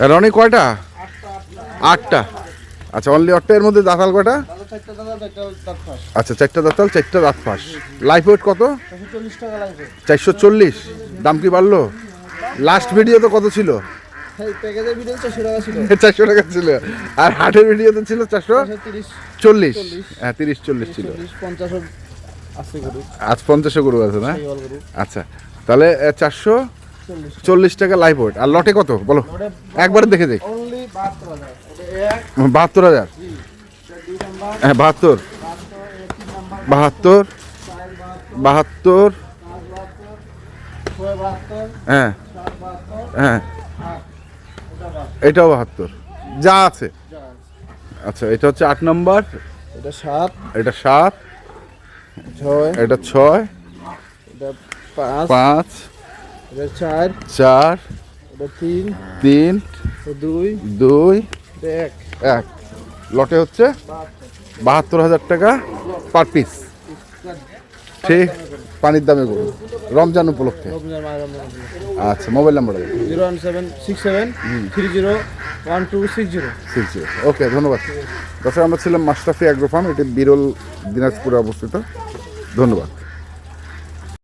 রনি কয়টা? 8টা। আচ্ছা, অনলি 8টা। এর মধ্যে দাঁতাল কয়টা? আচ্ছা, 4টা দাঁতাল, 4টা দাঁত ফাঁস। লাইফ ওয়েট কত? 440। দাম কি বাড়লো? লাস্ট ভিডিও তো কত ছিল? 400 টাকা ছিল। আর হাটের ভিডিওতে ছিল 440। হ্যাঁ, 30-40 ছিল। আজ 50 গরু আছে না? আচ্ছা, তাহলে 440 টাকা লাইভ ওয়েট। আর লটে কত বলো, একবারে দেখে যাই। 72,000। হ্যাঁ, 72, 72, 72। হ্যাঁ হ্যাঁ, এটাও 72 যা আছে। আচ্ছা, এটা হচ্ছে 8 নম্বর, এটা 7, এটা 7, 6, এটা 6, এটা 5, 5, এটা 4, 4, এটা 3, 3, এটা 2, 2, এটা 1। 1। লটে হচ্ছে 72,000 টাকা পার পিস। ঠিক, পানির দামে গরু রমজান উপলক্ষে। আচ্ছা, মোবাইল নাম্বার 01767301260। ওকে, ধন্যবাদ। দর্শক, আমরা ছিলাম মাশরাফি অ্যাগ্রো ফার্ম, এটি বিরল দিনাজপুরে অবস্থিত। ধন্যবাদ।